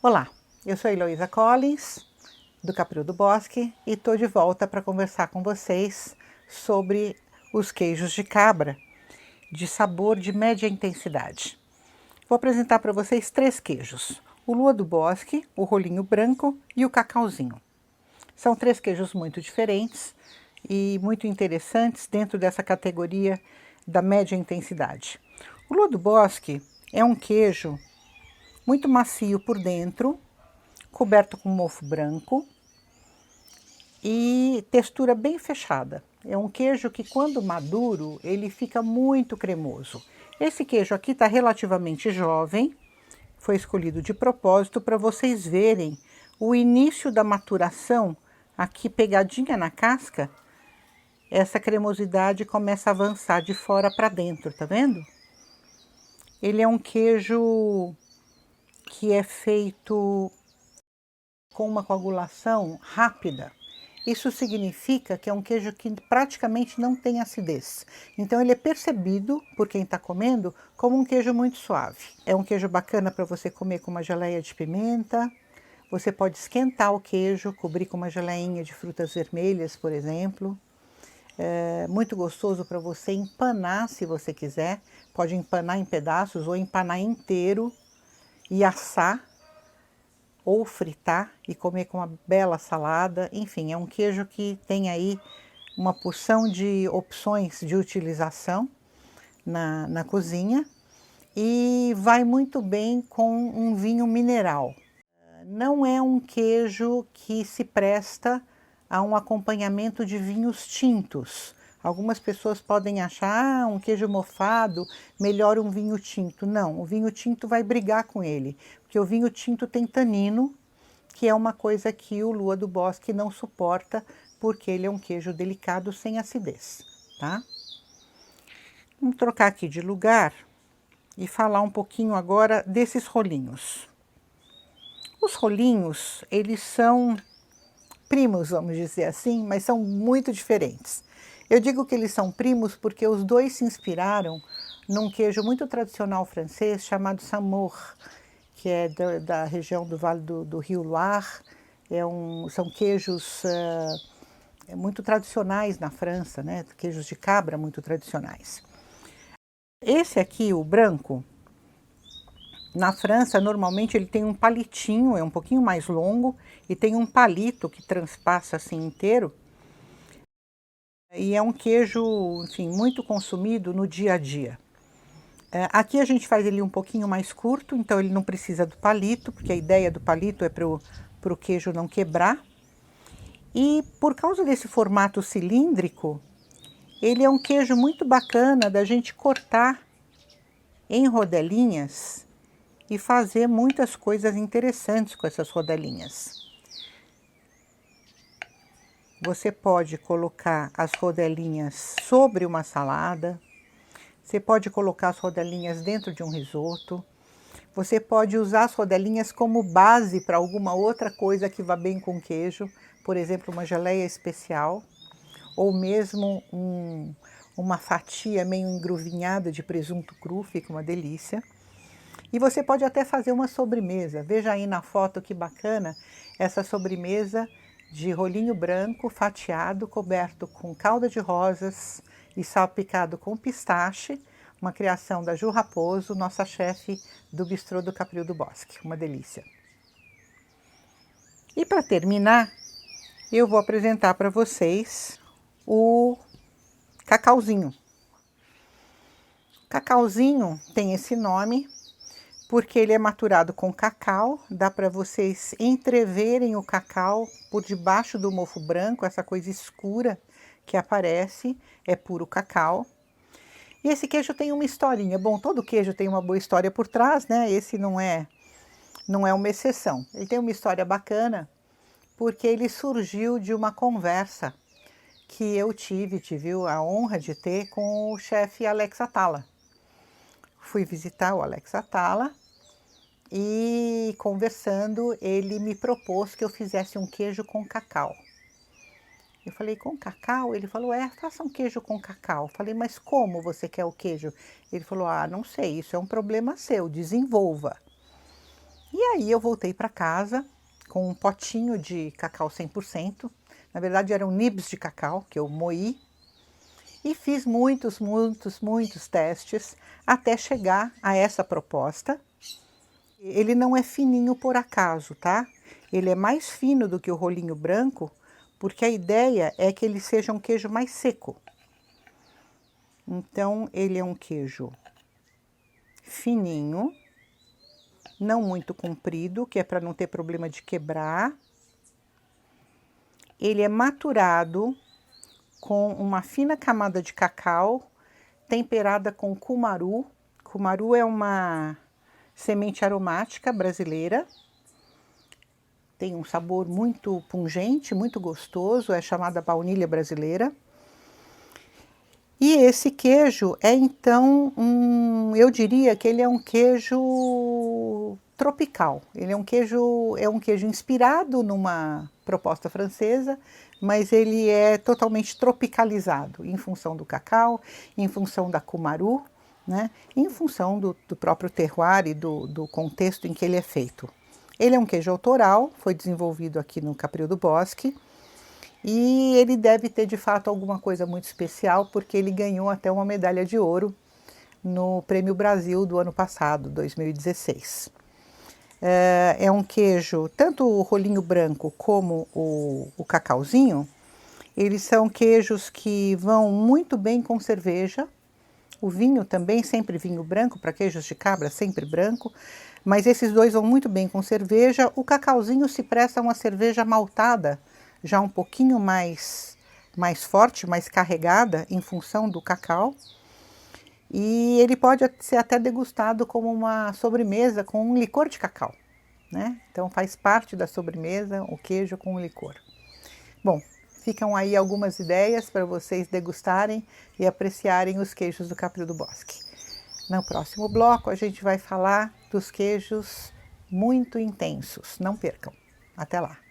Olá, eu sou a Heloísa Collins, do Capril do Bosque, e estou de volta para conversar com vocês sobre os queijos de cabra, de sabor de média intensidade. Vou apresentar para vocês 3 queijos: o Lua do Bosque, o Rolinho Branco e o Cacauzinho. São 3 queijos muito diferentes e muito interessantes dentro dessa categoria da média intensidade. O Lua do Bosque é um queijo muito macio por dentro, coberto com mofo branco e textura bem fechada. É um queijo que, quando maduro, ele fica muito cremoso. Esse queijo aqui está relativamente jovem, foi escolhido de propósito para vocês verem o início da maturação. Aqui pegadinha na casca, essa cremosidade começa a avançar de fora para dentro, tá vendo? Ele é um queijo que é feito com uma coagulação rápida. Isso significa que é um queijo que praticamente não tem acidez. Então ele é percebido por quem está comendo como um queijo muito suave. É um queijo bacana para você comer com uma geleia de pimenta. Você pode esquentar o queijo, cobrir com uma geleinha de frutas vermelhas, por exemplo. É muito gostoso para você empanar, se você quiser. Pode empanar em pedaços ou empanar inteiro e assar, ou fritar e comer com uma bela salada. Enfim, é um queijo que tem aí uma porção de opções de utilização na cozinha e vai muito bem com um vinho mineral. Não é um queijo que se presta a um acompanhamento de vinhos tintos. Algumas pessoas podem achar um queijo mofado, melhor um vinho tinto. Não, o vinho tinto vai brigar com ele, porque o vinho tinto tem tanino, que é uma coisa que o Lua do Bosque não suporta, porque ele é um queijo delicado sem acidez, tá? Vamos trocar aqui de lugar e falar um pouquinho agora desses rolinhos. Os rolinhos, eles são primos, vamos dizer assim, mas são muito diferentes. Eu digo que eles são primos porque os dois se inspiraram num queijo muito tradicional francês chamado Saumur, que é da região do Vale do Rio Loire. São queijos muito tradicionais na França, né? Queijos de cabra muito tradicionais. Esse aqui, o branco, na França, normalmente ele tem um palitinho, é um pouquinho mais longo, e tem um palito que transpassa assim inteiro. E é um queijo, enfim, muito consumido no dia a dia. Aqui a gente faz ele um pouquinho mais curto, então ele não precisa do palito, porque a ideia do palito é para o queijo não quebrar. E por causa desse formato cilíndrico, ele é um queijo muito bacana da gente cortar em rodelinhas e fazer muitas coisas interessantes com essas rodelinhas. Você pode colocar as rodelinhas sobre uma salada, você pode colocar as rodelinhas dentro de um risoto, você pode usar as rodelinhas como base para alguma outra coisa que vá bem com queijo, por exemplo, uma geleia especial, ou mesmo uma fatia meio engruvinhada de presunto cru, fica uma delícia. E você pode até fazer uma sobremesa. Veja aí na foto que bacana essa sobremesa de rolinho branco fatiado, coberto com calda de rosas e salpicado com pistache, uma criação da Ju Raposo, nossa chefe do bistrô do Capril do Bosque. Uma delícia. E para terminar, eu vou apresentar para vocês o cacauzinho. Cacauzinho tem esse nome porque ele é maturado com cacau, dá para vocês entreverem o cacau por debaixo do mofo branco, essa coisa escura que aparece, é puro cacau. E esse queijo tem uma historinha. Bom, todo queijo tem uma boa história por trás, né? Esse não é uma exceção. Ele tem uma história bacana, porque ele surgiu de uma conversa que eu tive a honra de ter com o chefe Alex Atala. Fui visitar o Alex Atala e, conversando, ele me propôs que eu fizesse um queijo com cacau. Eu falei, com cacau? Ele falou, faça um queijo com cacau. Eu falei, mas como você quer o queijo? Ele falou, não sei, isso é um problema seu, desenvolva. E aí eu voltei para casa com um potinho de cacau 100%. Na verdade eram nibs de cacau que eu moí. E fiz muitos testes até chegar a essa proposta. Ele não é fininho por acaso, tá? Ele é mais fino do que o rolinho branco, porque a ideia é que ele seja um queijo mais seco. Então, ele é um queijo fininho, não muito comprido, que é para não ter problema de quebrar. Ele é maturado com uma fina camada de cacau, temperada com cumaru. Cumaru é uma semente aromática brasileira. Tem um sabor muito pungente, muito gostoso, é chamada baunilha brasileira. E esse queijo é então, eu diria que ele é um queijo tropical. Ele é um queijo inspirado numa proposta francesa, mas ele é totalmente tropicalizado, em função do cacau, em função da cumaru, né? Em função do próprio terroir e do contexto em que ele é feito. Ele é um queijo autoral, foi desenvolvido aqui no Caprio do Bosque, e ele deve ter de fato alguma coisa muito especial, porque ele ganhou até uma medalha de ouro no Prêmio Brasil do ano passado, 2016. É um queijo, tanto o rolinho branco como o cacauzinho, eles são queijos que vão muito bem com cerveja. O vinho também, sempre vinho branco, para queijos de cabra, sempre branco. Mas esses dois vão muito bem com cerveja. O cacauzinho se presta a uma cerveja maltada, já um pouquinho mais forte, mais carregada, em função do cacau. E ele pode ser até degustado como uma sobremesa com um licor de cacau, né? Então faz parte da sobremesa o queijo com licor. Bom, ficam aí algumas ideias para vocês degustarem e apreciarem os queijos do Caprio do Bosque. No próximo bloco a gente vai falar dos queijos muito intensos. Não percam. Até lá!